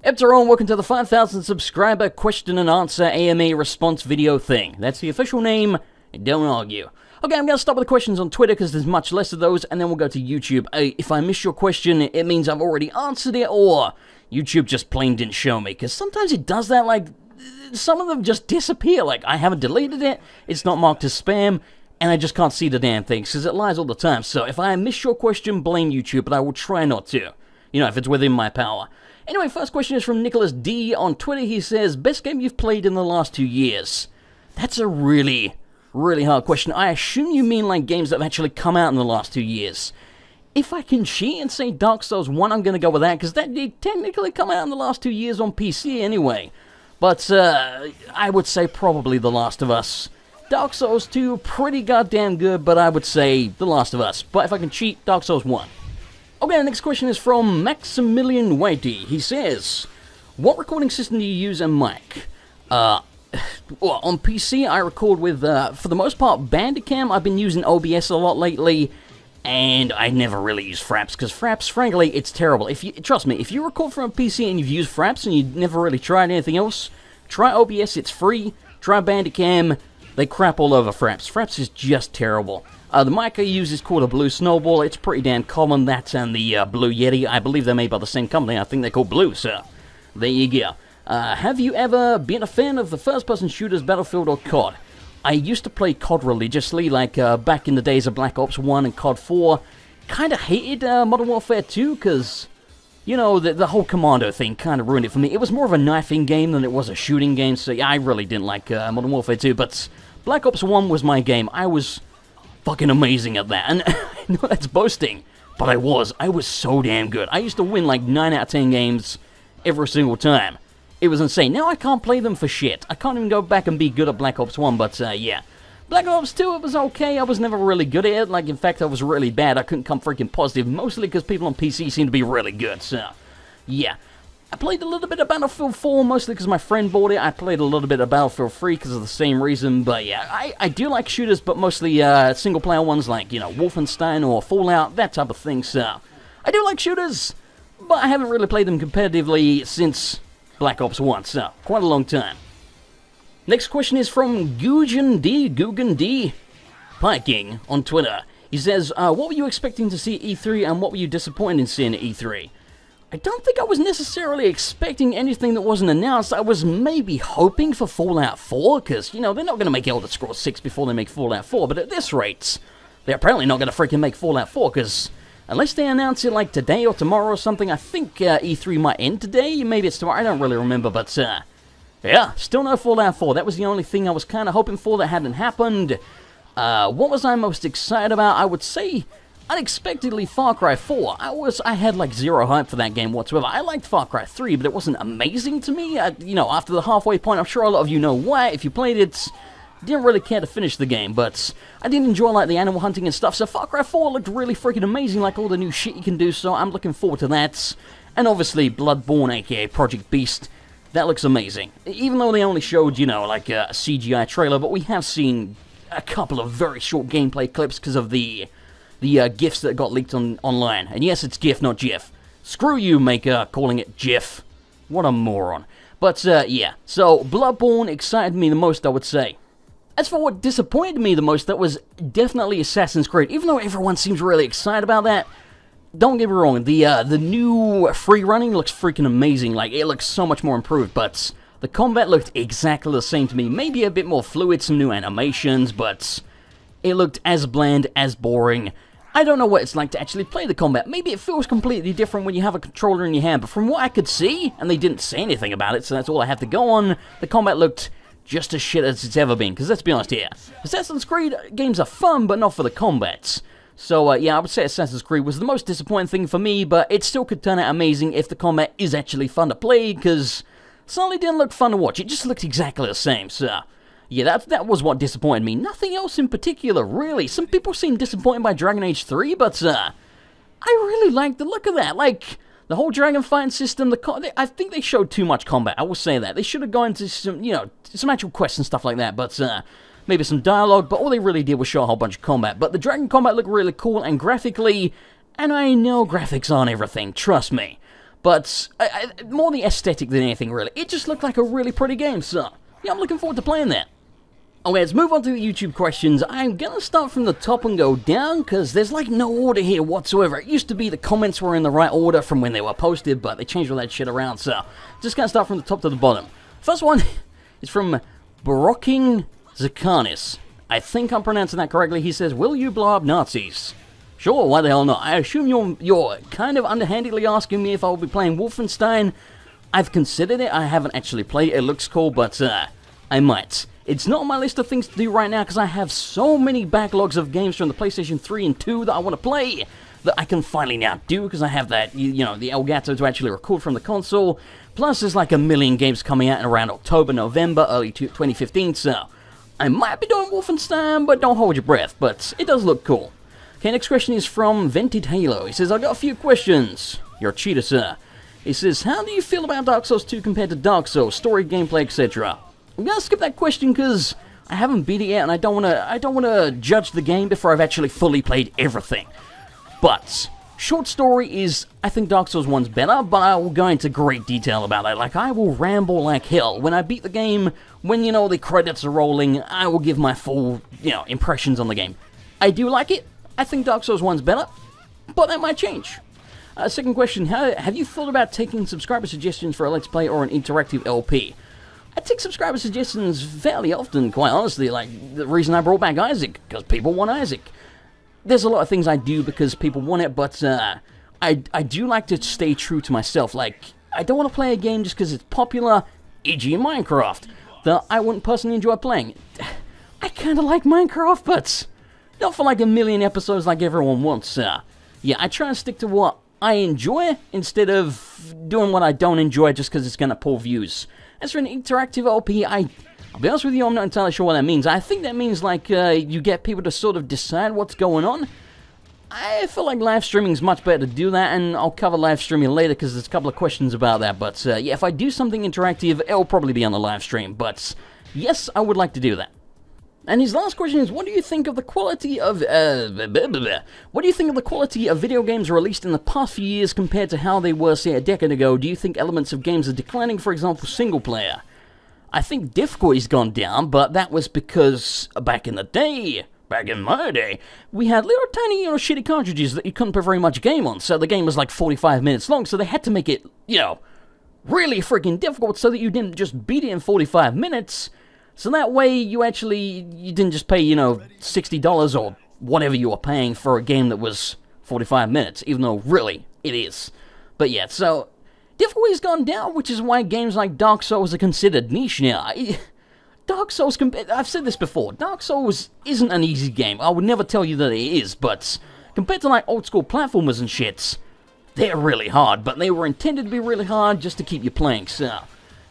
Everyone, welcome to the 5,000 subscriber question and answer AMA response video thing. That's the official name, don't argue. Okay, I'm going to start with the questions on Twitter because there's much less of those, and then we'll go to YouTube. If I miss your question, it means I've already answered it, or YouTube just plain didn't show me, because sometimes it does that, like, some of them just disappear, like, I haven't deleted it, it's not marked as spam, and I just can't see the damn thing, because it lies all the time. So if I miss your question, blame YouTube, but I will try not to, you know, if it's within my power. Anyway, first question is from Nicholas D on Twitter. He says, best game you've played in the last 2 years? That's a really hard question. I assume you mean like games that have actually come out in the last 2 years. If I can cheat and say Dark Souls 1, I'm going to go with that, because that did technically come out in the last 2 years on PC anyway. But I would say probably The Last of Us. Dark Souls 2, pretty goddamn good, but I would say The Last of Us. But if I can cheat, Dark Souls 1. Okay, the next question is from Maximilian Whitey. He says, what recording system do you use and mic? Well, on PC, I record with, for the most part, Bandicam. I've been using OBS a lot lately, and I never really use Fraps, because Fraps, frankly, it's terrible. Trust me, if you record from a PC and you've used Fraps and you've never really tried anything else, try OBS, it's free. Try Bandicam, they crap all over Fraps. Fraps is just terrible. The mic I use is called a Blue Snowball. It's pretty damn common. That's and the Blue Yeti. I believe they're made by the same company. I think they're called Blue, so there you go. Have you ever been a fan of the first-person shooters, Battlefield or COD? I used to play COD religiously, like back in the days of Black Ops 1 and COD 4. Kinda hated Modern Warfare 2, because, you know, the whole Commando thing kinda ruined it for me. It was more of a knifing game than it was a shooting game, so yeah, I really didn't like Modern Warfare 2, but Black Ops 1 was my game. I was fucking amazing at that, and I know that's boasting, but I was so damn good. I used to win like 9 out of 10 games every single time. It was insane. Now I can't play them for shit. I can't even go back and be good at Black Ops 1, but yeah. Black Ops 2, it was okay. I was never really good at it. Like, in fact, I was really bad. I couldn't come freaking positive, mostly because people on PC seem to be really good, so yeah. I played a little bit of Battlefield 4, mostly because my friend bought it. I played a little bit of Battlefield 3 because of the same reason, but yeah, I do like shooters, but mostly single-player ones like, you know, Wolfenstein or Fallout, that type of thing, so I do like shooters, but I haven't really played them competitively since Black Ops 1, so quite a long time. Next question is from Guggen D. Piking on Twitter. He says, what were you expecting to see at E3 and what were you disappointed in seeing at E3? I don't think I was necessarily expecting anything that wasn't announced. I was maybe hoping for Fallout 4, because, you know, they're not going to make Elder Scrolls 6 before they make Fallout 4, but at this rate, they're apparently not going to freaking make Fallout 4, because unless they announce it, like, today or tomorrow or something, I think E3 might end today, maybe it's tomorrow, I don't really remember, but, yeah, still no Fallout 4. That was the only thing I was kind of hoping for that hadn't happened. What was I most excited about? I would say unexpectedly, Far Cry 4. I had like zero hype for that game whatsoever. I liked Far Cry 3, but it wasn't amazing to me. You know, after the halfway point, I'm sure a lot of you know why. If you played it, didn't really care to finish the game, but I did enjoy like the animal hunting and stuff, so Far Cry 4 looked really freaking amazing, like all the new shit you can do, so I'm looking forward to that. And obviously, Bloodborne, aka Project Beast, that looks amazing. Even though they only showed, you know, like a CGI trailer, but we have seen a couple of very short gameplay clips because of the GIFs that got leaked online. And yes, it's GIF, not GIF. Screw you, maker, calling it GIF. What a moron. But, yeah. So, Bloodborne excited me the most, I would say. As for what disappointed me the most, that was definitely Assassin's Creed. Even though everyone seems really excited about that, don't get me wrong, the new free running looks freaking amazing. Like, it looks so much more improved, but the combat looked exactly the same to me. Maybe a bit more fluid, some new animations, but it looked as bland, as boring. I don't know what it's like to actually play the combat. Maybe it feels completely different when you have a controller in your hand, but from what I could see, and they didn't say anything about it, so that's all I have to go on, the combat looked just as shit as it's ever been, because let's be honest here, Assassin's Creed games are fun, but not for the combats. So, yeah, I would say Assassin's Creed was the most disappointing thing for me, but it still could turn out amazing if the combat is actually fun to play, because it certainly didn't look fun to watch. It just looked exactly the same, so yeah, that was what disappointed me. Nothing else in particular, really. Some people seem disappointed by Dragon Age 3, but I really like the look of that. Like, the whole dragon fighting system, I think they showed too much combat, I will say that. They should have gone into some, you know, some actual quests and stuff like that, but maybe some dialogue, but all they really did was show a whole bunch of combat. But the dragon combat looked really cool, and graphically, and I know graphics aren't everything, trust me, But more the aesthetic than anything, really. It just looked like a really pretty game, so yeah, I'm looking forward to playing that. Okay, let's move on to the YouTube questions. I'm gonna start from the top and go down, because there's like no order here whatsoever. It used to be the comments were in the right order from when they were posted, but they changed all that shit around, so just gonna start from the top to the bottom. First one is from Barocking Zakanis. I think I'm pronouncing that correctly. He says, will you blow up Nazis? Sure, why the hell not? I assume you're kind of underhandedly asking me if I'll be playing Wolfenstein. I've considered it. I haven't actually played it. It looks cool, but I might. It's not on my list of things to do right now because I have so many backlogs of games from the PlayStation 3 and 2 that I want to play that I can finally now do because I have that, you know, the Elgato to actually record from the console. Plus, there's like a million games coming out in around October, November, early 2015, so I might be doing Wolfenstein, but don't hold your breath, but it does look cool. Okay, next question is from Vented Halo. He says, I got a few questions. You're a cheater, sir. He says, how do you feel about Dark Souls 2 compared to Dark Souls, story, gameplay, etc.? I'm gonna skip that question because I haven't beat it yet, and I don't wanna judge the game before I've actually fully played everything. But short story is, I think Dark Souls 1's better, but I will go into great detail about that. Like, I will ramble like hell. When I beat the game, when, you know, the credits are rolling, I will give my full, you know, impressions on the game. I do like it. I think Dark Souls 1's better, but that might change. Second question, have you thought about taking subscriber suggestions for a Let's Play or an interactive LP? I take subscriber suggestions fairly often, quite honestly. Like, the reason I brought back Isaac, because people want Isaac. There's a lot of things I do because people want it, but I do like to stay true to myself. Like, I don't want to play a game just because it's popular, e.g. Minecraft, that I wouldn't personally enjoy playing. I kind of like Minecraft, but not for like a million episodes like everyone wants. Yeah, I try to stick to what I enjoy instead of doing what I don't enjoy just because it's going to pull views. As for an interactive LP, I'll be honest with you, I'm not entirely sure what that means. I think that means, like, you get people to sort of decide what's going on. I feel like live streaming is much better to do that, and I'll cover live streaming later because there's a couple of questions about that. But, yeah, if I do something interactive, it'll probably be on the live stream. But, yes, I would like to do that. And his last question is, what do you think of the quality of, what do you think of the quality of video games released in the past few years compared to how they were, say, a decade ago? Do you think elements of games are declining, for example, single player? I think difficulty's gone down, but that was because back in the day, back in my day, we had little tiny, you know, shitty cartridges that you couldn't put very much game on, so the game was like 45 minutes long, so they had to make it, you know, really freaking difficult so that you didn't just beat it in 45 minutes. So that way, you didn't just pay, you know, $60 or whatever you were paying for a game that was 45 minutes, even though, really, it is. But yeah, so, difficulty's gone down, which is why games like Dark Souls are considered niche now. Dark Souls, I've said this before, Dark Souls isn't an easy game. I would never tell you that it is, but compared to, like, old-school platformers and shits, they're really hard, but they were intended to be really hard just to keep you playing, so,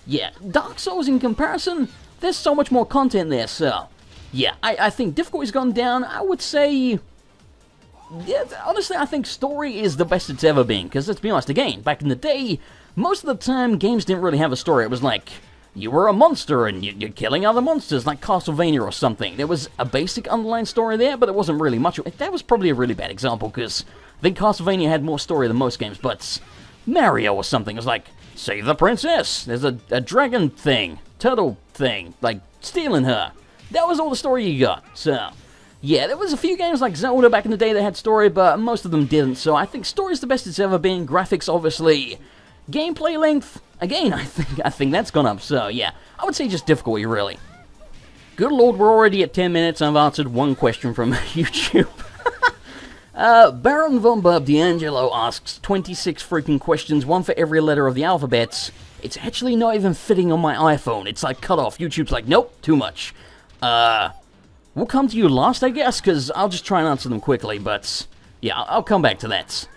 yeah, Dark Souls in comparison, there's so much more content there, so, yeah, I think difficulty's gone down. I would say, yeah, honestly, I think story is the best it's ever been, because let's be honest, again, back in the day, most of the time, games didn't really have a story. It was like, you were a monster, and you're killing other monsters, like Castlevania or something. There was a basic underlying story there, but it wasn't really much. That was probably a really bad example, because I think Castlevania had more story than most games, but Mario or something was like, save the princess, there's a dragon thing, turtle thing, like, stealing her. That was all the story you got, so, yeah, there was a few games like Zelda back in the day that had story, but most of them didn't, so I think story's the best it's ever been. Graphics, obviously. Gameplay length, again, I think that's gone up, so, yeah, I would say just difficulty, really. Good lord, we're already at 10 minutes, I've answered one question from YouTube. Baron Von Bob D'Angelo asks 26 freaking questions, one for every letter of the alphabet. It's actually not even fitting on my iPhone. It's like cut off. YouTube's like, nope, too much. We'll come to you last, I guess, because I'll just try and answer them quickly, but yeah, I'll come back to that.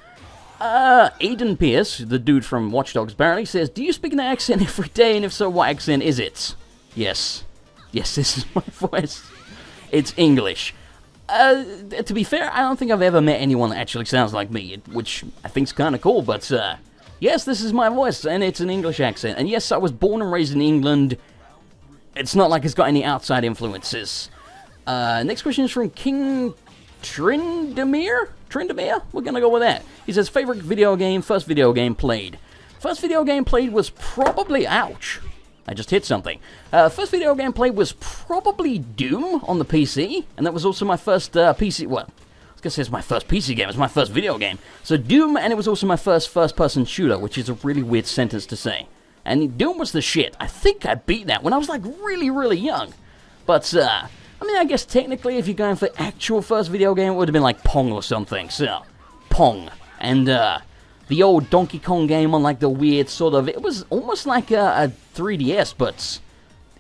Aiden Pierce, the dude from Watch Dogs apparently, says, do you speak in an accent every day, and if so, what accent is it? Yes. Yes, this is my voice. It's English. To be fair, I don't think I've ever met anyone that actually sounds like me, which I think's kind of cool, but, yes, this is my voice, and it's an English accent. And yes, I was born and raised in England. It's not like it's got any outside influences. Next question is from King Trindamere? We're gonna go with that. He says, favorite video game, first video game played. First video game played was probably... Ouch. I just hit something. First video game played was probably Doom on the PC, and that was also my first PC... Well, I was gonna say it's my first PC game, it's my first video game. So Doom, and it was also my first first-person shooter, which is a really weird sentence to say. And Doom was the shit. I think I beat that when I was like really, really young. But, I mean, I guess technically if you're going for actual first video game, it would have been like Pong or something. So, Pong. And, the old Donkey Kong game on like the weird sort of... It was almost like a 3DS, but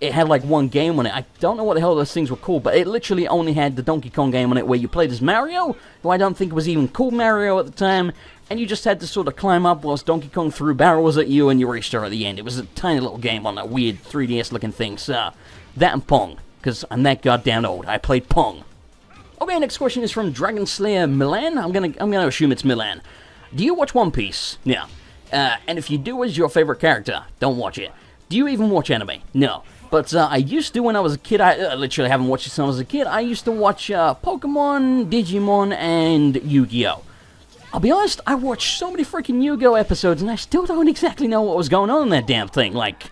it had like one game on it. I don't know what the hell those things were called, but it literally only had the Donkey Kong game on it where you played as Mario, who I don't think was even called Mario at the time, and you just had to sort of climb up whilst Donkey Kong threw barrels at you and you reached her at the end. It was a tiny little game on that weird 3DS looking thing, so that and Pong, because I'm that goddamn old. I played Pong. Okay, next question is from Dragon Slayer Milan. I'm gonna assume it's Milan. Do you watch One Piece? Yeah. And if you do, is your favorite character? Don't watch it. Do you even watch anime? No. But I used to when I was a kid. I literally haven't watched it since I was a kid. I used to watch Pokemon, Digimon, and Yu-Gi-Oh! I'll be honest, I watched so many freaking Yu-Gi-Oh! Episodes, and I still don't exactly know what was going on in that damn thing. Like,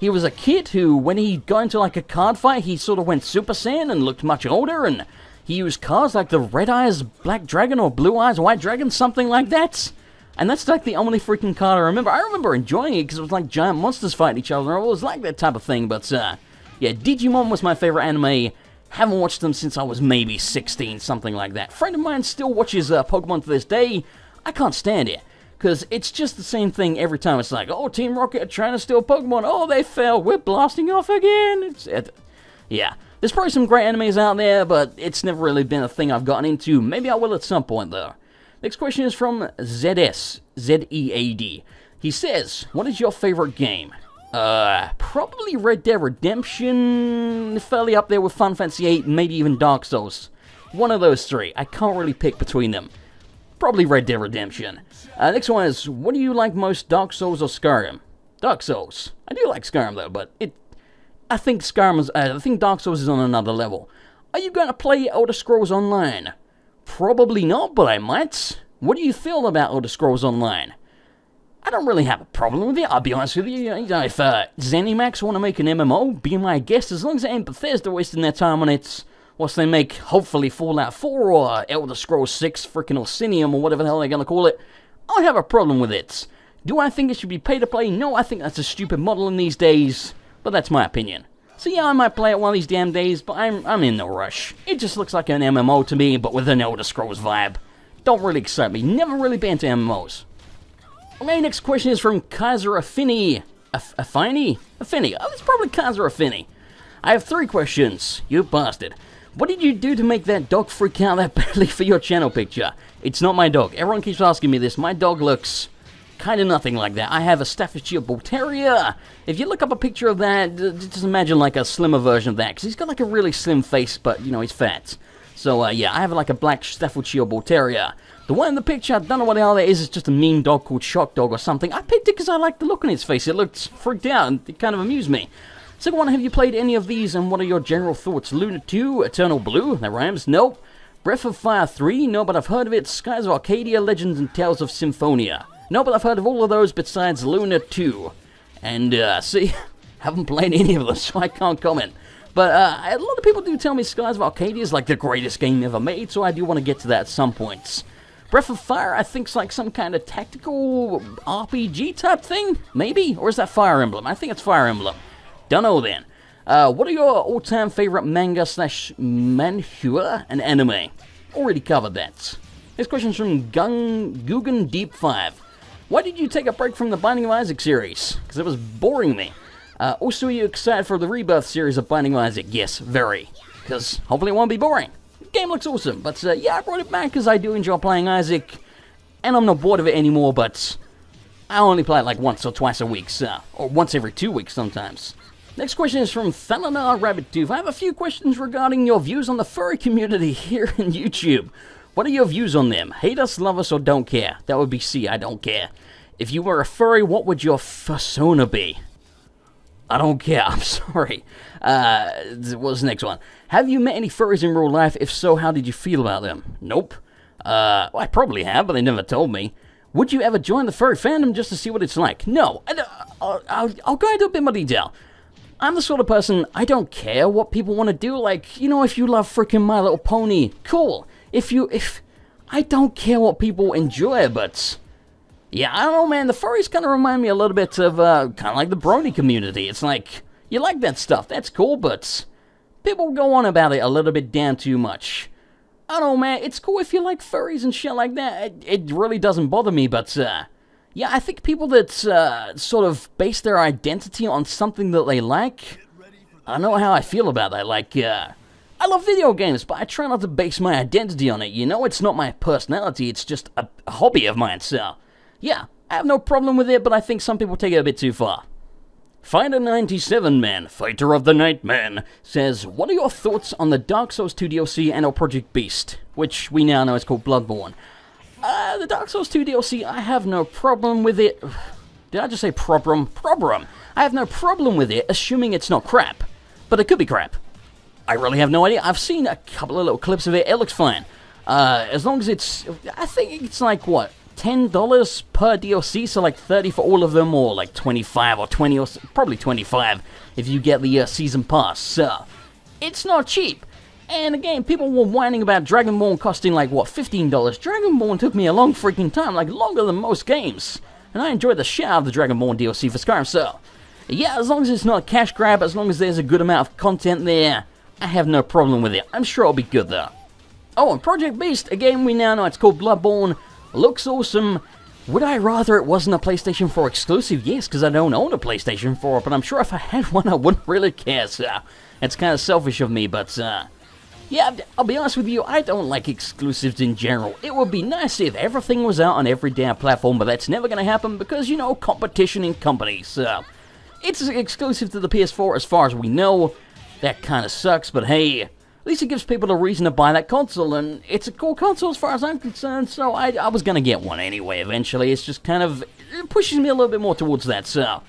he was a kid who, when he got into like a card fight, he sort of went Super Saiyan and looked much older, and he used cards like the Red Eyes Black Dragon or Blue Eyes White Dragon, something like that. And that's like the only freaking card I remember. I remember enjoying it because it was like giant monsters fighting each other. It was like that type of thing. But, yeah, Digimon was my favorite anime. Haven't watched them since I was maybe 16, something like that. A friend of mine still watches Pokemon to this day. I can't stand it. Because it's just the same thing every time. It's like, oh, Team Rocket are trying to steal Pokemon. Oh, they failed. We're blasting off again. Yeah. There's probably some great animes out there, but it's never really been a thing I've gotten into. Maybe I will at some point, though. Next question is from ZS, Z-E-A-D. He says, what is your favorite game? Probably Red Dead Redemption, fairly up there with Final Fantasy VIII, maybe even Dark Souls. One of those three. I can't really pick between them. Probably Red Dead Redemption. Next one is, what do you like most, Dark Souls or Skyrim? Dark Souls. I do like Skyrim, though, but I think I think Dark Souls is on another level. Are you going to play Elder Scrolls Online? Probably not, but I might. What do you feel about Elder Scrolls Online? I don't really have a problem with it, I'll be honest with you. You know, if ZeniMax want to make an MMO, be my guest, as long as it ain't Bethesda wasting their time on it, whilst they make, hopefully, Fallout 4 or Elder Scrolls 6, frickin' Orsinium, or whatever the hell they're going to call it. I don't have a problem with it. Do I think it should be pay-to-play? No, I think that's a stupid model in these days. But that's my opinion. So yeah, I might play it one of these damn days, but I'm in no rush. It just looks like an MMO to me, but with an Elder Scrolls vibe. Don't really excite me. Never really been to MMOs. Okay, next question is from Kaiser Affini. Affini? Affini. Oh, it's probably Kaiser Affini. I have 3 questions. You bastard. What did you do to make that dog freak out that badly for your channel picture? It's not my dog. Everyone keeps asking me this. My dog looks kind of nothing like that. I have a Staffordshire Bull Terrier. If you look up a picture of that, just imagine like a slimmer version of that, because he's got like a really slim face, but, you know, he's fat. So, yeah, I have like a black Staffordshire Bull Terrier. The one in the picture, I don't know what the hell that is. It's just a meme dog called Shock Dog or something. I picked it because I liked the look on its face. It looked freaked out, and it kind of amused me. Second one, have you played any of these, and what are your general thoughts? Luna 2, Eternal Blue, that rhymes, nope. Breath of Fire 3, no, but I've heard of it. Skies of Arcadia, Legends and Tales of Symphonia. No, but I've heard of all of those besides Luna 2. And, see, haven't played any of them, so I can't comment. But, a lot of people do tell me Skies of Arcadia is like the greatest game ever made, so I do want to get to that at some points. Breath of Fire, I think, is like some kind of tactical RPG type thing, maybe? Or is that Fire Emblem? I think it's Fire Emblem. Dunno then. What are your all-time favorite manga / manhwa and anime? Already covered that. Next question is from Guggen Deep 5. Why did you take a break from the Binding of Isaac series? Because it was boring me. Also, are you excited for the Rebirth series of Binding of Isaac? Yes, very. Because hopefully it won't be boring. The game looks awesome, but yeah, I brought it back because I do enjoy playing Isaac. And I'm not bored of it anymore, but I only play it like once or twice a week, or once every 2 weeks sometimes. Next question is from Thalanar Rabbit2. I have a few questions regarding your views on the furry community here on YouTube. What are your views on them? Hate us, love us, or don't care? That would be C, I don't care. If you were a furry, what would your persona be? I don't care, I'm sorry. What's the next one? Have you met any furries in real life? If so, how did you feel about them? Nope. Well, I probably have, but they never told me. Would you ever join the furry fandom just to see what it's like? No. I'll go into a bit more detail. I'm the sort of person, I don't care what people want to do. Like, you know, if you love freaking My Little Pony, cool. I don't care what people enjoy, but yeah, I don't know, man. The furries kind of remind me a little bit of kind of like the brony community. It's like, you like that stuff, that's cool, but people go on about it a little bit damn too much. I don't know, man. It's cool if you like furries and shit like that. It really doesn't bother me, but yeah, I think people that sort of base their identity on something that they like, I don't know how I feel about that. Like, I love video games, but I try not to base my identity on it. You know, it's not my personality, it's just a hobby of mine, so yeah, I have no problem with it, but I think some people take it a bit too far. Fighter97 Man, Fighter of the Night Man, says, what are your thoughts on the Dark Souls 2 DLC and or Project Beast, which we now know is called Bloodborne? The Dark Souls 2 DLC, I have no problem with it. Did I just say problem? Problem. I have no problem with it, assuming it's not crap. But it could be crap. I really have no idea. I've seen a couple of little clips of it. It looks fine. As long as it's... I think it's like, what, $10 per DLC? So like 30 for all of them, or like 25 or 20, or probably 25 if you get the Season Pass. So, it's not cheap. And again, people were whining about Dragonborn costing like, what, $15? Dragonborn took me a long freaking time, like longer than most games. And I enjoyed the shit out of the Dragonborn DLC for Skyrim, so yeah, as long as it's not a cash grab, as long as there's a good amount of content there, I have no problem with it. I'm sure it'll be good though. Oh, and Project Beast, again, we now know it's called Bloodborne. Looks awesome. Would I rather it wasn't a PlayStation 4 exclusive? Yes, because I don't own a PlayStation 4, but I'm sure if I had one, I wouldn't really care, so it's kind of selfish of me, but yeah, I'll be honest with you, I don't like exclusives in general. It would be nice if everything was out on every damn platform, but that's never going to happen because, you know, competition in companies. So, it's exclusive to the PS4 as far as we know. That kind of sucks, but hey, at least it gives people a reason to buy that console, and it's a cool console as far as I'm concerned, so I was going to get one anyway eventually. It's just kind of, it pushes me a little bit more towards that, so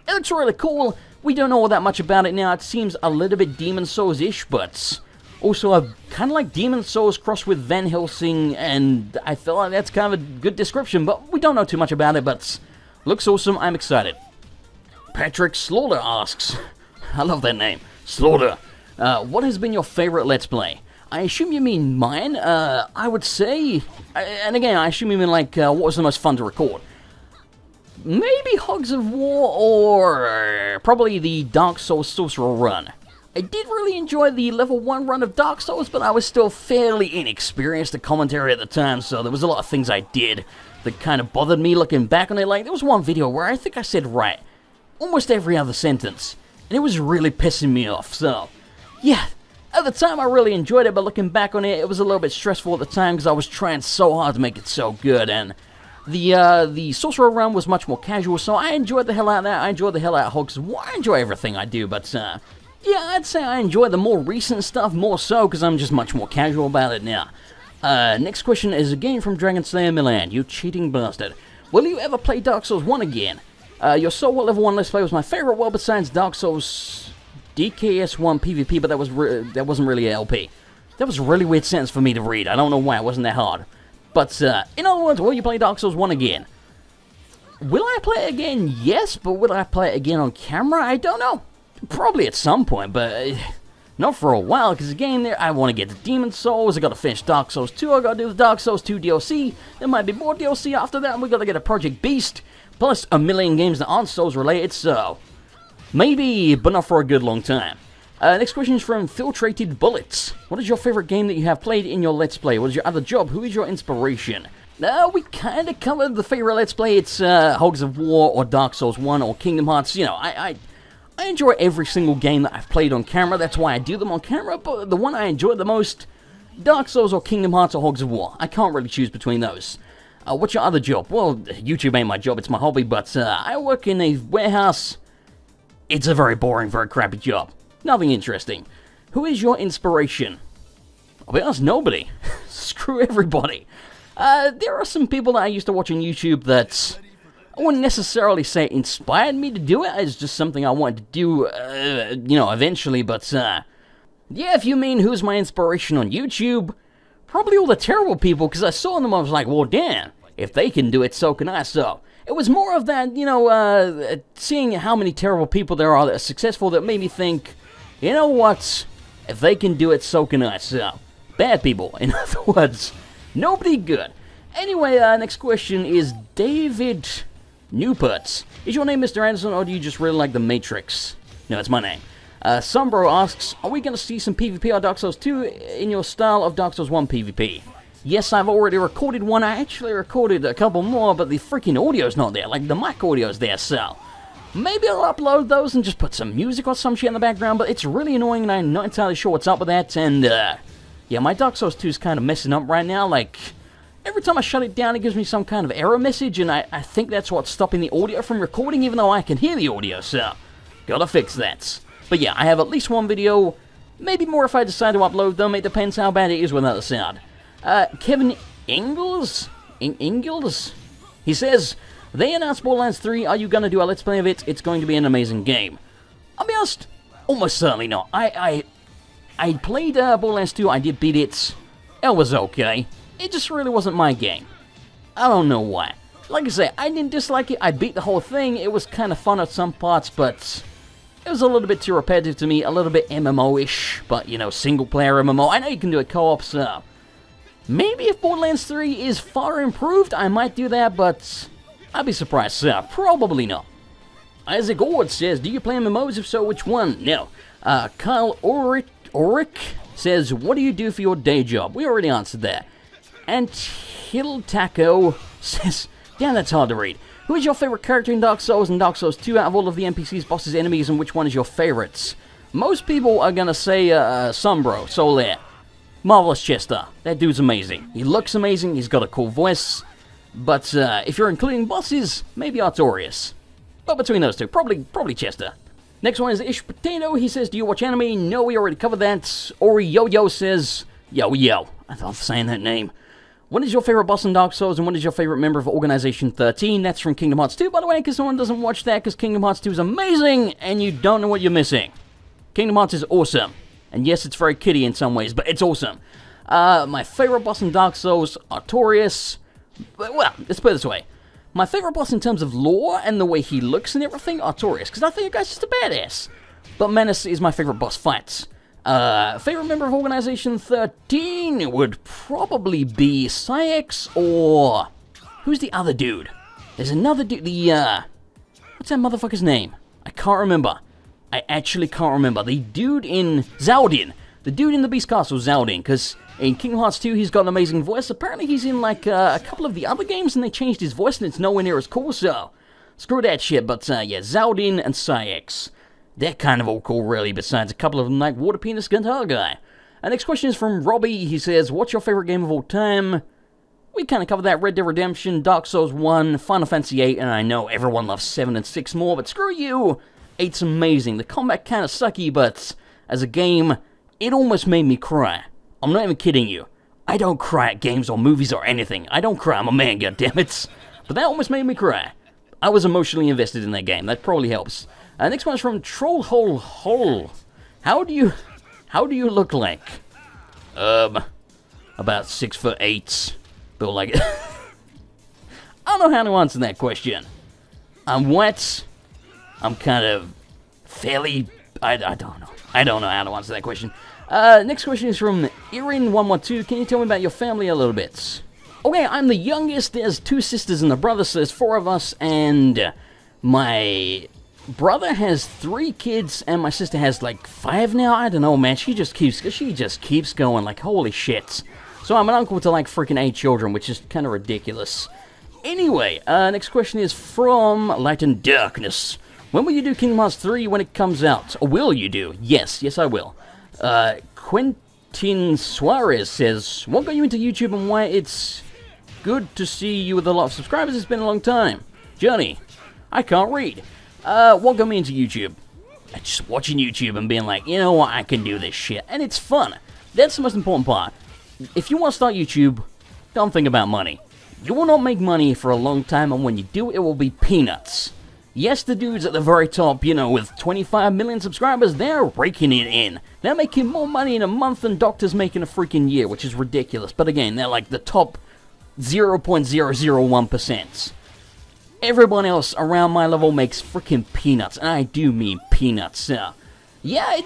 it looks really cool. We don't know all that much about it now. It seems a little bit Demon Souls-ish, but also, kind of like Demon Souls crossed with Van Helsing, and I feel like that's kind of a good description, but we don't know too much about it, but looks awesome, I'm excited. Patrick Slaughter asks, I love that name, Slaughter, what has been your favorite Let's Play? I assume you mean mine, I would say, and again, I assume you mean like, what was the most fun to record? Maybe Hogs of War, or probably the Dark Souls Sorcerer run. I did really enjoy the level 1 run of Dark Souls, but I was still fairly inexperienced at commentary at the time, so there was a lot of things I did that kind of bothered me looking back on it. Like, there was one video where I think I said right almost every other sentence, and it was really pissing me off, so yeah, at the time I really enjoyed it, but looking back on it, it was a little bit stressful at the time because I was trying so hard to make it so good, and the Sorcerer run was much more casual, so I enjoyed the hell out of that. I enjoyed the hell out of Hogs of War. I enjoy everything I do, but yeah, I'd say I enjoy the more recent stuff more so, because I'm just much more casual about it now. Next question is again from Dragon Slayer Milan. You cheating bastard. Will you ever play Dark Souls 1 again? Your Soul World Level 1 Let's Play was my favorite world besides Dark Souls DKS1 PvP, but that wasn't really a LP. That was a really weird sentence for me to read. I don't know why, it wasn't that hard. But, in other words, will you play Dark Souls 1 again? Will I play it again? Yes, but will I play it again on camera? I don't know. Probably at some point, but not for a while, because again, I want to get to Demon Souls, I gotta finish Dark Souls 2, I gotta do the Dark Souls 2 DLC, there might be more DLC after that, and we gotta get a Project Beast, plus a million games that aren't Souls related, so maybe, but not for a good long time. Next question is from Filtrated Bullets. What is your favorite game that you have played in your Let's Play? What is your other job? Who is your inspiration? We kind of covered the favorite Let's Play. It's Hogs of War, or Dark Souls 1, or Kingdom Hearts. You know, I enjoy every single game that I've played on camera. That's why I do them on camera, but the one I enjoy the most, Dark Souls or Kingdom Hearts or Hogs of War. I can't really choose between those. What's your other job? Well, YouTube ain't my job, it's my hobby, but I work in a warehouse. It's a very boring, very crappy job. Nothing interesting. Who is your inspiration? I'll be honest, nobody. Screw everybody. There are some people that I used to watch on YouTube that I wouldn't necessarily say inspired me to do it. It's just something I wanted to do, you know, eventually, but, yeah, if you mean who's my inspiration on YouTube, probably all the terrible people, because I saw them, I was like, well, damn, If they can do it, so can I. So it was more of that, you know, seeing how many terrible people there are that are successful that made me think, you know what? If they can do it, so can I. So, bad people. In other words, nobody good. Anyway, next question is David Newport. Is your name Mr. Anderson, or do you just really like The Matrix? No, it's my name. Sumbro asks, are we going to see some PvP on Dark Souls 2 in your style of Dark Souls 1 PvP? Yes, I've already recorded one. I actually recorded a couple more, but the freaking audio's not there. Like, the mic audio's there, so maybe I'll upload those and just put some music or some shit in the background, but it's really annoying and I'm not entirely sure what's up with that, and, yeah, my Dark Souls 2 is kind of messing up right now. Like, every time I shut it down, it gives me some kind of error message, and I think that's what's stopping the audio from recording, even though I can hear the audio, so gotta fix that. But yeah, I have at least one video, maybe more if I decide to upload them. It depends how bad it is without the sound. Kevin Ingalls? He says, they announced Borderlands 3, are you gonna do a Let's Play of it? It's going to be an amazing game. I'll be honest, almost certainly not. I played Borderlands 2, I did beat it. It was okay. It just really wasn't my game. I don't know why. Like I say, I didn't dislike it, I beat the whole thing, it was kind of fun at some parts, but it was a little bit too repetitive to me, a little bit MMO-ish, but, you know, single-player MMO. I know you can do it co-op, so maybe if Borderlands 3 is far improved, I might do that, but I'd be surprised, so probably not. Isaac Ord says, do you play MMOs? If so, which one? No. Kyle Ulrich says, what do you do for your day job? We already answered that. And Hill Taco says, damn, that's hard to read. Who is your favorite character in Dark Souls and Dark Souls 2 out of all of the NPCs, bosses, enemies, and which one is your favorites? Most people are gonna say Sombro, Solaire. Marvelous Chester. That dude's amazing. He looks amazing, he's got a cool voice. But if you're including bosses, maybe Artorias. But between those two, probably Chester. Next one is Ish Potato. He says, do you watch anime? No, we already covered that. Ori Yo-Yo says, yo. I love saying that name. What is your favorite boss in Dark Souls, and what is your favorite member of Organization 13? That's from Kingdom Hearts 2, by the way, because someone doesn't watch that, because Kingdom Hearts 2 is amazing, and you don't know what you're missing. Kingdom Hearts is awesome. And yes, it's very kiddie in some ways, but it's awesome. My favorite boss in Dark Souls, Artorias. Well, let's put it this way. My favorite boss in terms of lore and the way he looks and everything, Artorias, because I think the guy's just a badass. But Menace is my favorite boss fight. Favorite member of Organization 13 would probably be Syx, or who's the other dude? There's another dude, what's that motherfucker's name? I can't remember. I actually can't remember. The dude in Zaudin. The dude in the Beast Castle, Zaudin, because in Kingdom Hearts 2 he's got an amazing voice. Apparently he's in like a couple of the other games and they changed his voice and it's nowhere near as cool, so screw that shit. But yeah, Zaudin and Syx. They're kind of all cool, really, besides a couple of them like Water Penis Guitar Guy. Our next question is from Robbie. He says, what's your favorite game of all time? We kind of covered that. Red Dead Redemption, Dark Souls 1, Final Fantasy 8, and I know everyone loves 7 and 6 more, but screw you! 8's amazing. The combat kind of sucky, but as a game, it almost made me cry. I'm not even kidding you. I don't cry at games or movies or anything. I don't cry, I'm a man, goddammit. But that almost made me cry. I was emotionally invested in that game. That probably helps. Next one is from Trollhole Hole. How do you look like? About 6'8". Built like it. I don't know how to answer that question. I'm wet. I'm kind of fairly. I don't know. I don't know how to answer that question. Next question is from Erin112. Can you tell me about your family a little bit? Okay, I'm the youngest. There's 2 sisters and a brother, so there's 4 of us, and my brother has 3 kids, and my sister has like 5 now. I don't know, man. She just keeps going. Like, holy shit. So I'm an uncle to like freaking 8 children, which is kind of ridiculous. Anyway, next question is from Light and Darkness. When will you do Kingdom Hearts 3 when it comes out? Or will you do? Yes, I will. Quentin Suarez says, what got you into YouTube and why it's good to see you with a lot of subscribers? It's been a long time. Johnny, I can't read. What got me into YouTube? Just watching YouTube and being like, you know what, I can do this shit. And it's fun. That's the most important part. If you want to start YouTube, don't think about money. You will not make money for a long time, and when you do, it will be peanuts. Yes, the dudes at the very top, you know, with 25 million subscribers, they're raking it in. They're making more money in a month than doctors make in a freaking year, which is ridiculous. But again, they're like the top 0.001%. Everyone else around my level makes freaking peanuts, and I do mean peanuts. Yeah,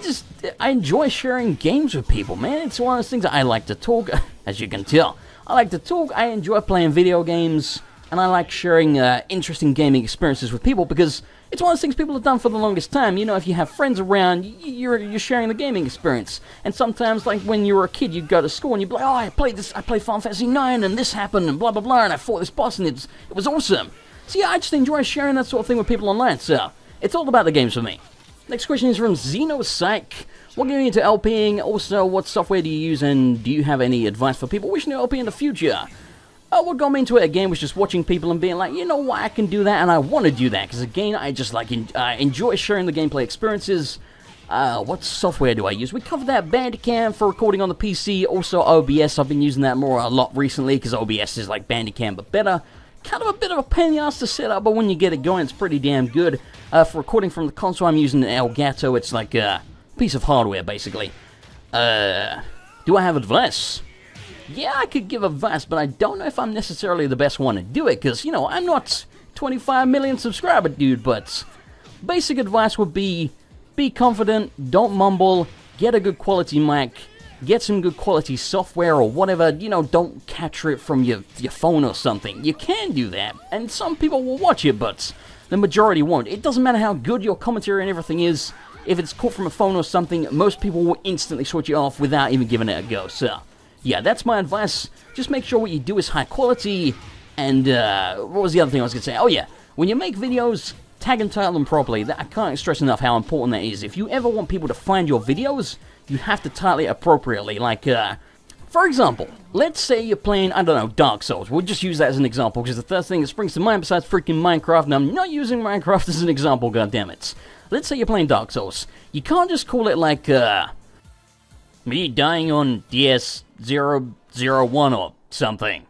I enjoy sharing games with people, man. It's one of those things. I like to talk, as you can tell. I like to talk, I enjoy playing video games, and I like sharing interesting gaming experiences with people, because it's one of those things people have done for the longest time. You know, if you have friends around, you're sharing the gaming experience. And sometimes, like when you were a kid, you'd go to school and you'd be like, oh, I played Final Fantasy 9, and this happened, and blah blah blah, and I fought this boss, and it was awesome. So yeah, I just enjoy sharing that sort of thing with people online, so it's all about the games for me. Next question is from XenoPsych. What getting into LPing? Also, what software do you use, and do you have any advice for people wishing to LP in the future? What got me into it again was just watching people and being like, you know what, I can do that, and I want to do that, because again, I just like enjoy sharing the gameplay experiences. What software do I use? We covered that. Bandicam for recording on the PC, also OBS. I've been using that a lot recently, because OBS is like Bandicam, but better. Kind of a bit of a pain in the ass to set up, but when you get it going, it's pretty damn good. For recording from the console, I'm using an Elgato. It's like a piece of hardware, basically. Do I have advice? Yeah, I could give advice, but I don't know if I'm necessarily the best one to do it, because, you know, I'm not 25 million subscriber dude, but basic advice would be confident, don't mumble, get a good quality mic, get some good quality software or whatever, you know, don't capture it from your phone or something. You can do that, and some people will watch it, but the majority won't. It doesn't matter how good your commentary and everything is, if it's caught from a phone or something, most people will instantly switch it off without even giving it a go, so yeah, that's my advice. Just make sure what you do is high quality, and what was the other thing I was going to say? Oh yeah, when you make videos, tag and title them properly. I can't stress enough how important that is. If you ever want people to find your videos, you have to title it appropriately. Like, for example, let's say you're playing, I don't know, Dark Souls. We'll just use that as an example, because the first thing that springs to mind besides freaking Minecraft, and I'm not using Minecraft as an example, goddammit. Let's say you're playing Dark Souls. You can't just call it like, me dying on DS001 or something.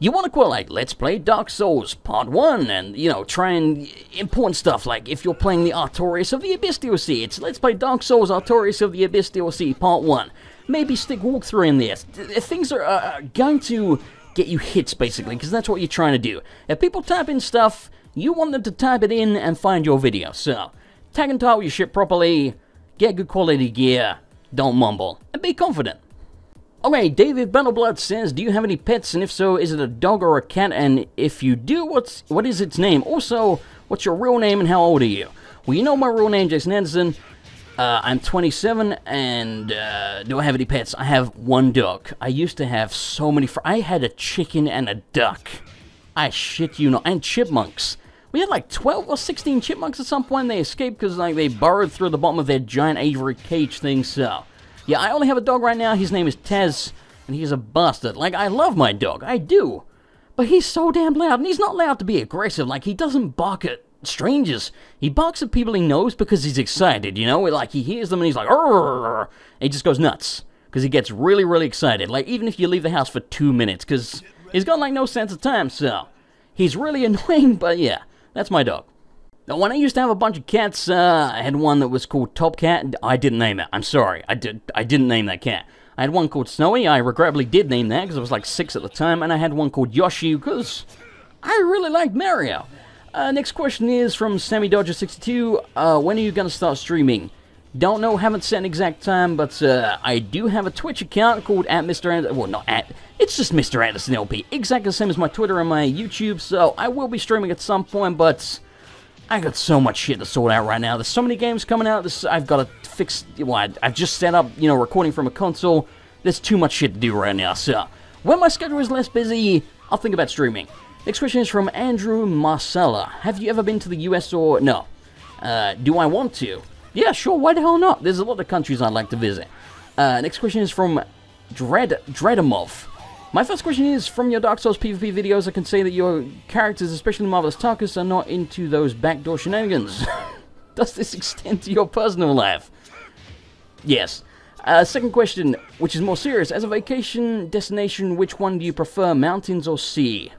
You want to call it like, let's play Dark Souls Part 1, and, you know, try and important stuff, like if you're playing the Artorias of the Abyss DLC, it's let's play Dark Souls Artorias of the Abyss DLC Part 1. Maybe stick walkthrough in there. Things are going to get you hits, basically, because that's what you're trying to do. If people type in stuff, you want them to type it in and find your video. So, tag and title your shit properly, get good quality gear, don't mumble, and be confident. Okay, David Battleblood says, do you have any pets, and if so, is it a dog or a cat, and if you do, what is its name? Also, what's your real name and how old are you? Well, you know my real name, Jason Anderson. I'm 27, and do I have any pets? I have one dog. I used to have so many I had a chicken and a duck. I shit you not, and chipmunks. We had like 12 or 16 chipmunks at some point. They escaped because like they burrowed through the bottom of their giant aviary cage thing, so yeah, I only have a dog right now. His name is Tez, and he's a bastard. Like, I love my dog. I do. But he's so damn loud, and he's not allowed to be aggressive. Like, he doesn't bark at strangers. He barks at people he knows because he's excited, you know? Like, he hears them, and he's like, "Arr!" And he just goes nuts. Because he gets really, really excited. Like, even if you leave the house for 2 minutes, because he's got, like, no sense of time, so he's really annoying, but yeah, that's my dog. Now, when I used to have a bunch of cats, I had one that was called Top Cat. I didn't name it. I'm sorry. I didn't name that cat. I had one called Snowy. I regrettably did name that because I was like 6 at the time. And I had one called Yoshi because I really liked Mario. Next question is from Sammy Dodger62. When are you going to start streaming? Don't know, haven't set an exact time, but I do have a Twitch account called @MrAndersonLP. Well, not at. It's just MrAndersonLP. Exactly the same as my Twitter and my YouTube. So I will be streaming at some point, but I got so much shit to sort out right now. There's so many games coming out. I've got to fix. Well, I've just set up, you know, recording from a console. There's too much shit to do right now. So when my schedule is less busy, I'll think about streaming. Next question is from Andrew Marcella. Have you ever been to the US or no? Do I want to? Yeah, sure. Why the hell not? There's a lot of countries I'd like to visit. Next question is from Dreadamov. My first question is, from your Dark Souls PvP videos, I can say that your characters, especially Marvelous Tarkus, are not into those backdoor shenanigans. Does this extend to your personal life? Yes. Second question, which is more serious. As a vacation destination, which one do you prefer, mountains or sea?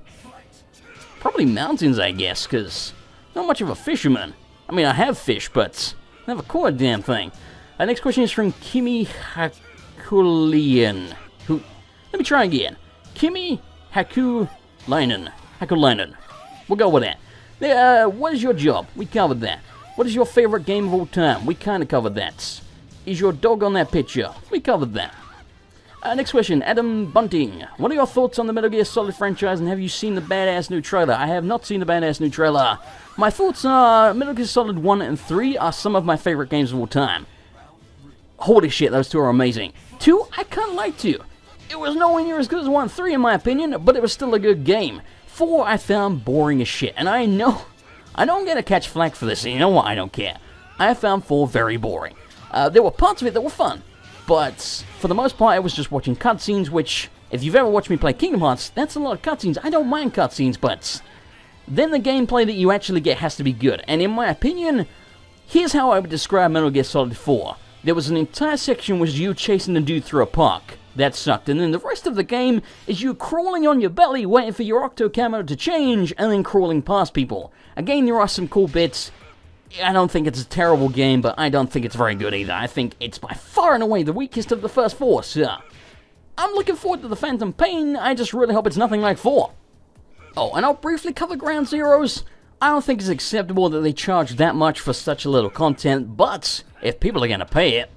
Probably mountains, I guess, because I'm not much of a fisherman. I mean, I have fish, but I never caught a damn thing. Next question is from Kimi Hakulian. Let me try again. Kimi Hakulian. Hackulainen. We'll go with that. What is your job? We covered that. What is your favorite game of all time? We kind of covered that. Is your dog on that picture? We covered that. Next question, Adam Bunting. What are your thoughts on the Metal Gear Solid franchise, and have you seen the badass new trailer? I have not seen the badass new trailer. My thoughts are Metal Gear Solid 1 and 3 are some of my favorite games of all time. Holy shit, those two are amazing. 2, I kind of like 2. It was nowhere near as good as 1 and 3 in my opinion, but it was still a good game. 4 I found boring as shit, and I know I'm going to catch flack for this, and you know what, I don't care. I found 4 very boring. There were parts of it that were fun, but for the most part, I was just watching cutscenes, which, if you've ever watched me play Kingdom Hearts, that's a lot of cutscenes. I don't mind cutscenes, but then the gameplay that you actually get has to be good. And in my opinion, here's how I would describe Metal Gear Solid 4. There was an entire section was you chasing a dude through a park. That sucked. And then the rest of the game is you crawling on your belly, waiting for your octo camo to change, and then crawling past people. Again, there are some cool bits. I don't think it's a terrible game, but I don't think it's very good either. I think it's by far and away the weakest of the first 4, so I'm looking forward to the Phantom Pain. I just really hope it's nothing like 4. Oh, and I'll briefly cover Ground Zeroes. I don't think it's acceptable that they charge that much for such a little content, but if people are going to pay it,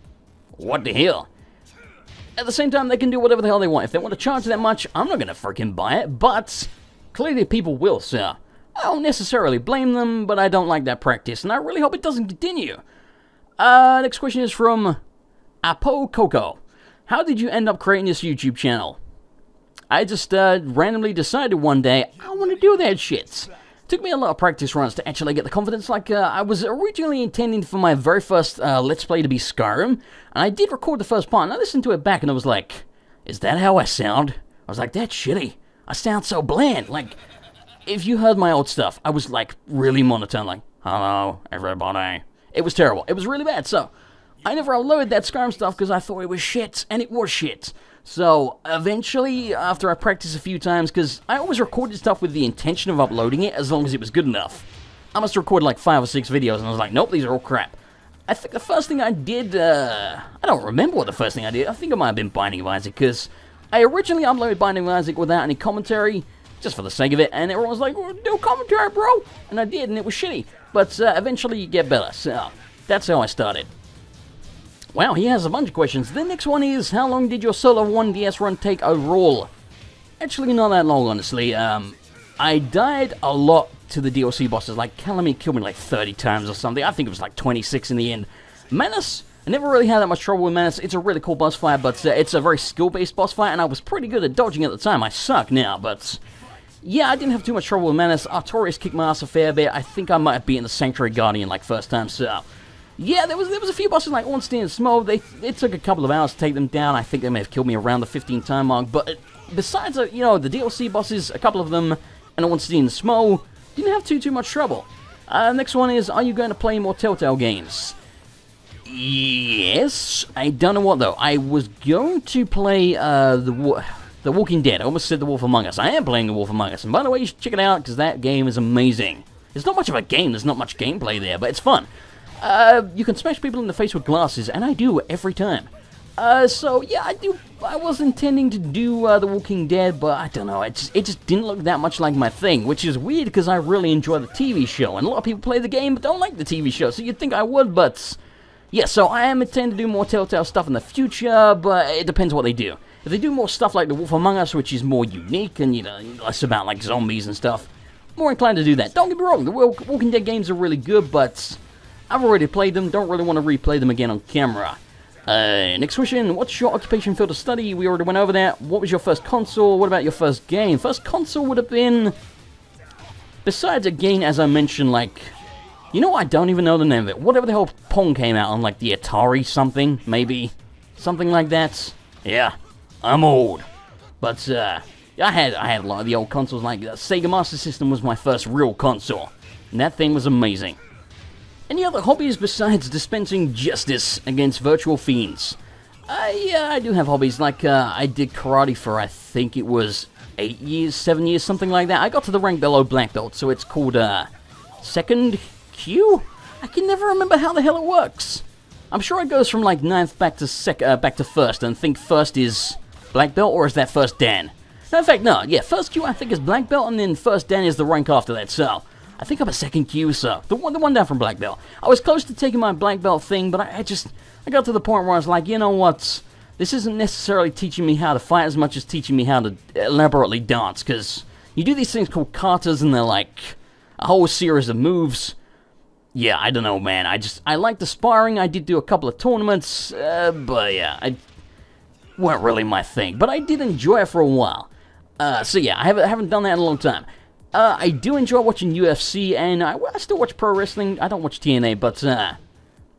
what the hell? At the same time, they can do whatever the hell they want. If they want to charge that much, I'm not going to freaking buy it, but clearly people will, so I don't necessarily blame them, but I don't like that practice, and I really hope it doesn't continue. Next question is from Apo Coco. How did you end up creating this YouTube channel? I just randomly decided one day, I want to do that shit. Took me a lot of practice runs to actually get the confidence. Like, I was originally intending for my very first Let's Play to be Skyrim, and I did record the first part, and I listened to it back, and I was like, is that how I sound? I was like, that's shitty. I sound so bland. Like, if you heard my old stuff, I was, like, really monotone, like, hello, everybody. It was terrible. It was really bad, so I never uploaded that Skyrim stuff because I thought it was shit, and it was shit. So, eventually, after I practiced a few times, because I always recorded stuff with the intention of uploading it as long as it was good enough. I must have recorded like 5 or 6 videos, and I was like, nope, these are all crap. I think the first thing I did, I don't remember what the first thing I did. I think it might have been Binding of Isaac, because I originally uploaded Binding of Isaac without any commentary, just for the sake of it, and everyone was like, well, do commentary, bro! And I did, and it was shitty. But eventually you get better, so that's how I started. Wow, he has a bunch of questions. The next one is, how long did your solo 1DS run take overall? Actually, not that long, honestly. I died a lot to the DLC bosses. Like, Calamity killed me like 30 times or something. I think it was like 26 in the end. Manus, I never really had that much trouble with Manus. It's a really cool boss fight, but it's a very skill-based boss fight, and I was pretty good at dodging at the time. I suck now, but yeah, I didn't have too much trouble with Manus. Artorias kicked my ass a fair bit. I think I might have beaten the Sanctuary Guardian like first time, so yeah, there was a few bosses like Ornstein and Smo. It took a couple of hours to take them down. I think they may have killed me around the 15 time mark. But besides, you know, the DLC bosses, a couple of them, and Ornstein and Smo, didn't have too much trouble. Next one is, are you going to play more Telltale games? Yes. I don't know what though. I was going to play the Walking Dead. I almost said The Wolf Among Us. I am playing The Wolf Among Us, and by the way, you should check it out because that game is amazing. It's not much of a game. There's not much gameplay there, but it's fun. You can smash people in the face with glasses, and I do every time. So yeah, I was intending to do The Walking Dead, but I don't know, it just didn't look that much like my thing, which is weird because I really enjoy the TV show, and a lot of people play the game but don't like the TV show, so you'd think I would, but yeah, so I am intending to do more Telltale stuff in the future, but it depends what they do. If they do more stuff like The Wolf Among Us, which is more unique and, you know, less about like zombies and stuff, more inclined to do that. Don't get me wrong, the Walking Dead games are really good, but I've already played them, don't really want to replay them again on camera. Next question, what's your occupation, field of study? We already went over that. What was your first console? What about your first game? First console would have been, besides a game, as I mentioned, like, you know, I don't even know the name of it. Whatever the hell Pong came out on, like the Atari something, maybe? Something like that. Yeah, I'm old. But, I had a lot of the old consoles, like Sega Master System was my first real console. And that thing was amazing. Any other hobbies besides dispensing justice against virtual fiends? Yeah, I do have hobbies, like, I did karate for, I think it was 8 years, 7 years, something like that. I got to the rank below black belt, so it's called, second Q? I can never remember how the hell it works. I'm sure it goes from, like, 9th back to first, and think first is black belt, or is that first Dan? In fact, no, yeah, first Q I think is black belt, and then first Dan is the rank after that, so I think I'm a second Q, so the one down from black belt. I was close to taking my black belt thing, but I got to the point where I was like, you know what, this isn't necessarily teaching me how to fight as much as teaching me how to elaborately dance, because you do these things called katas, and they're like a whole series of moves. Yeah, I don't know, man, I like the sparring. I did do a couple of tournaments, but yeah, weren't really my thing, but I did enjoy it for a while. So yeah, I haven't done that in a long time. I do enjoy watching UFC, and I still watch pro wrestling. I don't watch TNA, but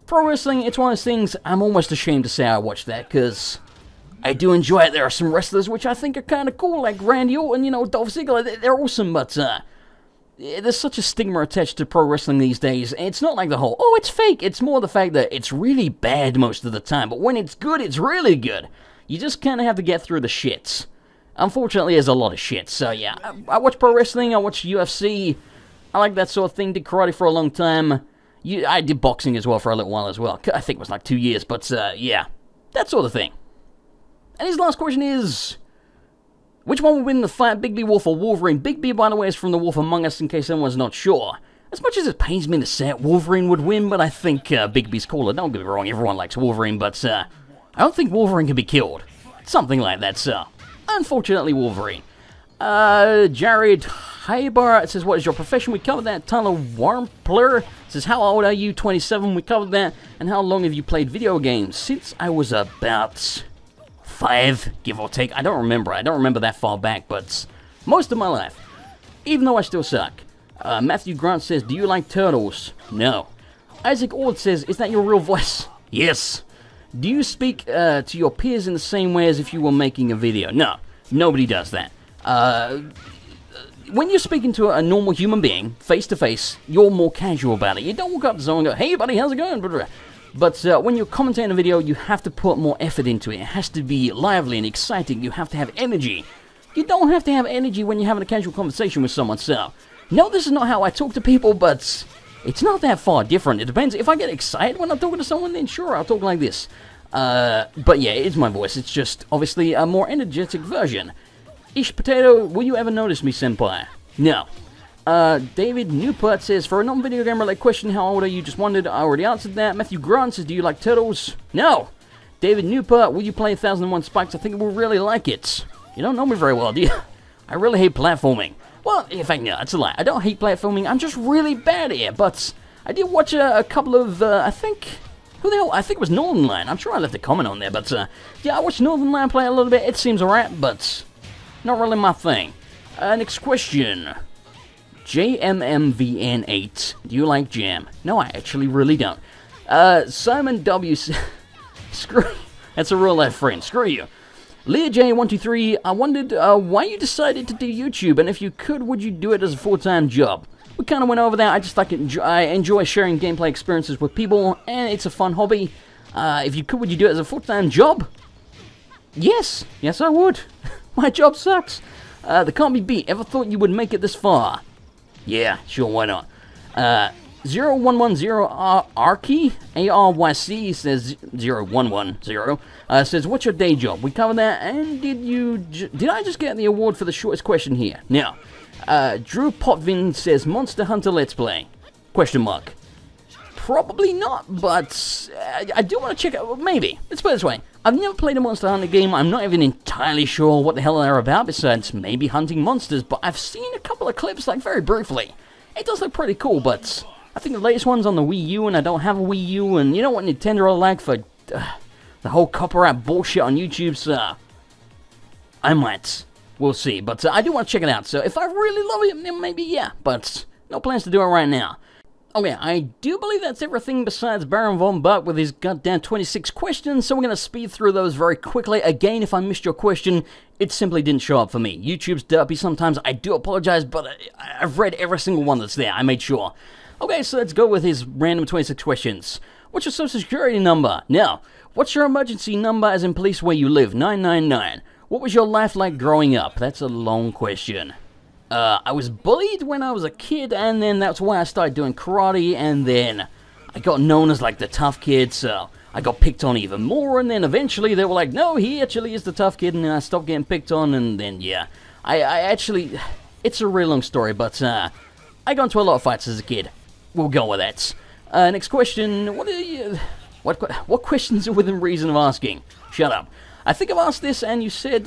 pro wrestling, it's one of those things I'm almost ashamed to say I watch that, because I do enjoy it. There are some wrestlers which I think are kind of cool, like Randy Orton, you know, Dolph Ziggler. They're awesome, but there's such a stigma attached to pro wrestling these days. It's not like the whole, oh, it's fake. It's more the fact that it's really bad most of the time, but when it's good, it's really good. You just kind of have to get through the shits. Unfortunately, there's a lot of shit, so yeah. I watch pro wrestling, I watch UFC, I like that sort of thing, did karate for a long time. I did boxing as well for a little while as well. I think it was like 2 years, but yeah, that sort of thing. And his last question is, which one will win the fight, Bigby, Wolf, or Wolverine? Bigby, by the way, is from The Wolf Among Us, in case anyone's not sure. As much as it pains me to say it, Wolverine would win, but I think Bigby's cooler. Don't get me wrong, everyone likes Wolverine, but I don't think Wolverine can be killed. Something like that, so unfortunately, Wolverine. Jared Hybar says, what is your profession? We covered that. Tyler Warmpler says, how old are you? 27. We covered that. And how long have you played video games? Since I was about 5, give or take. I don't remember that far back, but most of my life. Even though I still suck. Matthew Grant says, do you like turtles? No. Isaac Ord says, is that your real voice? Yes. Do you speak to your peers in the same way as if you were making a video? No, nobody does that. When you're speaking to a normal human being, face to face, you're more casual about it. You don't walk up to someone and go, hey buddy, how's it going? But when you're commentating a video, you have to put more effort into it. It has to be lively and exciting. You have to have energy. You don't have to have energy when you're having a casual conversation with someone. So, no, this is not how I talk to people, but it's not that far different. It depends. If I get excited when I'm talking to someone, then sure, I'll talk like this. But yeah, it's my voice. It's just, obviously, a more energetic version. Ish Potato, will you ever notice me, senpai? No. David Newport says, for a non-video game related question, how old are you? Just wondered. I already answered that. Matthew Grant says, do you like turtles? No. David Newport, will you play 1001 Spikes? I think we'll really like it. You don't know me very well, do you? I really hate platforming. Well, in fact, no, that's a lie. I don't hate platforming. I'm just really bad at it. But I did watch a couple of, I think, who the hell? I think it was Northern Line. I'm sure I left a comment on there. But, yeah, I watched Northern Line play a little bit. It seems alright, but not really my thing. Next question. JMMVN8. Do you like jam? No, I actually really don't. Simon W. Screw you. That's a real life friend. Screw you. Leah J123, I wondered why you decided to do YouTube, and if you could, would you do it as a full-time job? We kind of went over that. I just I enjoy sharing gameplay experiences with people, and it's a fun hobby. If you could, would you do it as a full-time job? Yes. Yes, I would. My job sucks. The can't be beat. Ever thought you would make it this far? Yeah, sure, why not? 0110Arky, ARYC, says 0110, says, what's your day job? We covered that, and did I just get the award for the shortest question here? No. Drew Potvin says, Monster Hunter Let's Play? Question mark. Probably not, but I do want to check out, maybe. Let's put it this way. I've never played a Monster Hunter game. I'm not even entirely sure what the hell they're about, besides maybe hunting monsters, but I've seen a couple of clips, like, very briefly. It does look pretty cool, but I think the latest one's on the Wii U, and I don't have a Wii U, and you know what Nintendo are like for the whole copyright bullshit on YouTube, so I might. We'll see, but I do want to check it out, so if I really love it, then maybe, yeah, but no plans to do it right now. Okay, I do believe that's everything besides Baron Von Buck with his goddamn 26 questions, so we're going to speed through those very quickly. Again, if I missed your question, it simply didn't show up for me. YouTube's derpy sometimes, I do apologize, but I've read every single one that's there, I made sure. Okay, so let's go with his random 26 questions. What's your social security number? No. What's your emergency number as in police where you live? 999. What was your life like growing up? That's a long question. I was bullied when I was a kid, and then that's why I started doing karate, and then I got known as like the tough kid, so I got picked on even more, and then eventually they were like, no, he actually is the tough kid, and then I stopped getting picked on, and then, yeah. I actually, it's a real long story, but, I got into a lot of fights as a kid. We'll go with that. Next question, what questions are within reason of asking? Shut up. I think I've asked this, and you said,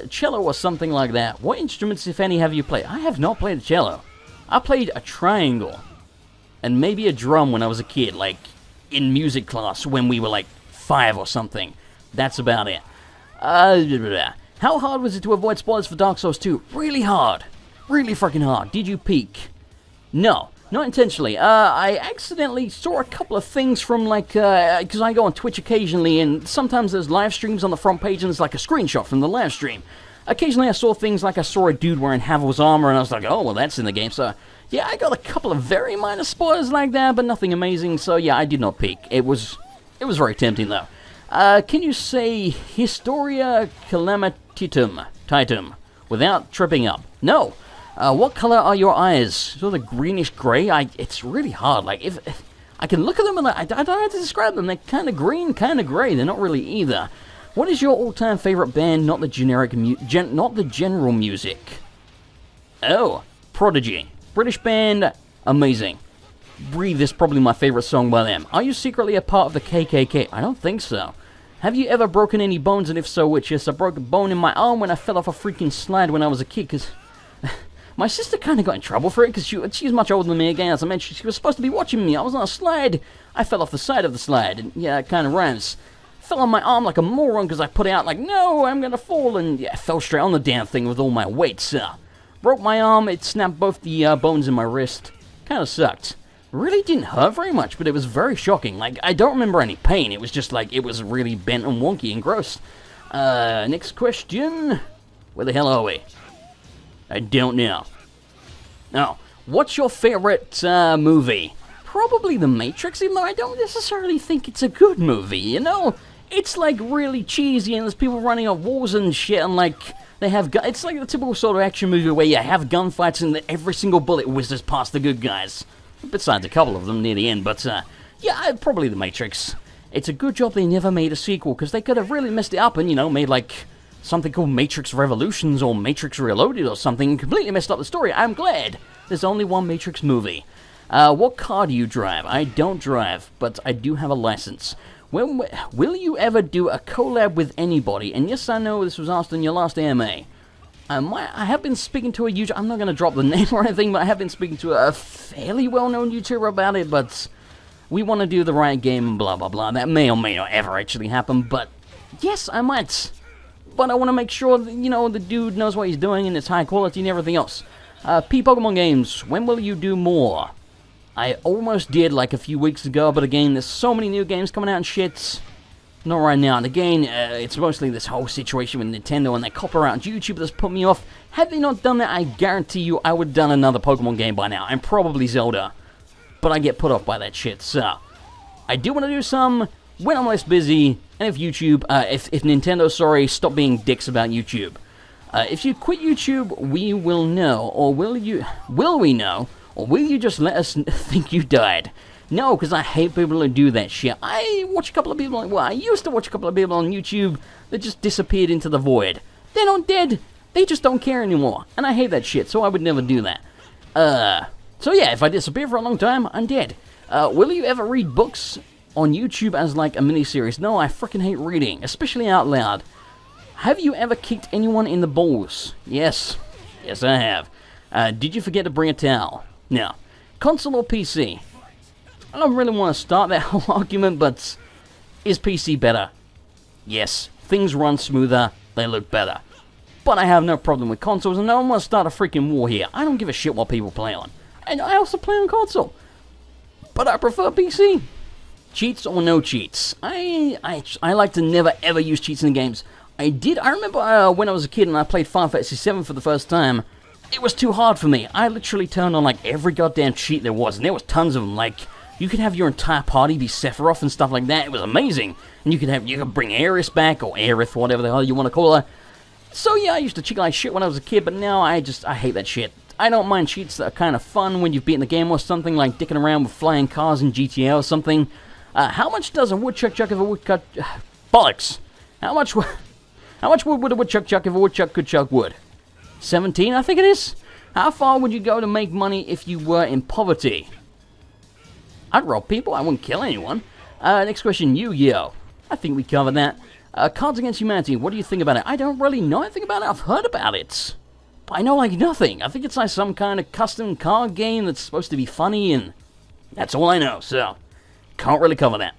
cello or something like that. What instruments, if any, have you played? I have not played a cello. I played a triangle, and maybe a drum when I was a kid, like, in music class when we were like 5 or something. That's about it. How hard was it to avoid spoilers for Dark Souls 2? Really hard. Really freaking hard. Did you peek? No. Not intentionally. I accidentally saw a couple of things from, like, because I go on Twitch occasionally, and sometimes there's live streams on the front page, and it's like a screenshot from the live stream. Occasionally I saw things like I saw a dude wearing Havel's armor, and I was like, oh, well, that's in the game, so... Yeah, I got a couple of very minor spoilers like that, but nothing amazing, so yeah, I did not peek. It was very tempting, though. Can you say Historia Calamititum without tripping up? No. What color are your eyes? Sort of greenish gray? It's really hard. Like, if I can look at them and I don't know how to describe them. They're kind of green, kind of gray. They're not really either. What is your all-time favorite band? Not the generic, not the general music. Oh, Prodigy. British band, amazing. Breathe is probably my favorite song by them. Are you secretly a part of the KKK? I don't think so. Have you ever broken any bones, and if so, which? Yes, I broke a bone in my arm when I fell off a freaking slide when I was a kid, because my sister kind of got in trouble for it, because she's much older than me. Again, as I mentioned, she was supposed to be watching me. I was on a slide. I fell off the side of the slide, and yeah, it kind of rhymes. Fell on my arm like a moron, because I put it out like, no, I'm going to fall, and yeah, I fell straight on the damn thing with all my weight, so... Broke my arm, it snapped both the bones in my wrist. Kind of sucked. Really didn't hurt very much, but it was very shocking. Like, I don't remember any pain. It was just like, it was really bent and wonky and gross. Next question. Where the hell are we? I don't know. Oh, what's your favorite movie? Probably The Matrix, even though I don't necessarily think it's a good movie, you know? It's like really cheesy, and there's people running off walls and shit, and like... They have it's like the typical sort of action movie where you have gunfights and every single bullet whizzes past the good guys. Besides a couple of them near the end, but yeah, probably The Matrix. It's a good job they never made a sequel, because they could have really messed it up and, you know, made like something called Matrix Revolutions or Matrix Reloaded or something, and completely messed up the story. I'm glad there's only one Matrix movie. What car do you drive? I don't drive, but I do have a license. Will you ever do a collab with anybody? And yes, I know this was asked in your last AMA. I have been speaking to a YouTuber, I'm not going to drop the name or anything, but I have been speaking to a fairly well-known YouTuber about it, but we want to do the right game and blah blah blah. That may or may not ever actually happen, but yes, I might. But I want to make sure that, you know, the dude knows what he's doing and it's high quality and everything else. Pokemon games, when will you do more? I almost did like a few weeks ago, but again, there's so many new games coming out and shit. Not right now. And again, it's mostly this whole situation with Nintendo and their copyright YouTube that's put me off. Had they not done that, I guarantee you I would have done another Pokemon game by now, and probably Zelda. But I get put off by that shit, so... I do want to do some when I'm less busy, and if YouTube, if Nintendo, sorry, stop being dicks about YouTube. If you quit YouTube, we will know, or will we know? Or will you just let us think you died? No, because I hate people who do that shit. I watch a couple of people, well, I used to watch a couple of people on YouTube that just disappeared into the void. They're not dead, they just don't care anymore. And I hate that shit, so I would never do that. So yeah, if I disappear for a long time, I'm dead. Will you ever read books on YouTube as like a mini-series? No, I freaking hate reading, especially out loud. Have you ever kicked anyone in the balls? Yes. Yes, I have. Did you forget to bring a towel? No. Console or PC? I don't really want to start that whole argument, but is PC better? Yes. Things run smoother, they look better. But I have no problem with consoles, and I don't want to start a freaking war here. I don't give a shit what people play on. And I also play on console. But I prefer PC. Cheats or no cheats? I like to never ever use cheats in games. I remember when I was a kid and I played Final Fantasy VII for the first time. It was too hard for me. I literally turned on like every goddamn cheat there was, and there was tons of them. Like, you could have your entire party be Sephiroth and stuff like that. It was amazing. And you could bring Aerith back, or Aerith, whatever the hell you want to call her. So yeah, I used to cheat like shit when I was a kid, but now I hate that shit. I don't mind cheats that are kind of fun when you've beaten the game or something, like dicking around with flying cars in GTA or something. How much does a woodchuck chuck if a woodchuck... bollocks! How much wood would a woodchuck chuck if a woodchuck could chuck wood? 17, I think it is? How far would you go to make money if you were in poverty? I'd rob people, I wouldn't kill anyone. Next question, Yu-Gi-Oh! I think we covered that. Cards Against Humanity, what do you think about it? I don't really know anything about it, I've heard about it. But I know like nothing. I think it's like some kind of custom card game that's supposed to be funny, and that's all I know, so can't really cover that.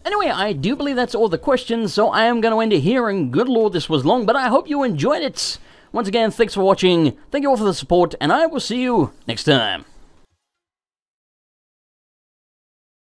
Anyway, I do believe that's all the questions, so I am going to end it here, and good lord, this was long, but I hope you enjoyed it. Once again, thanks for watching, thank you all for the support, and I will see you next time.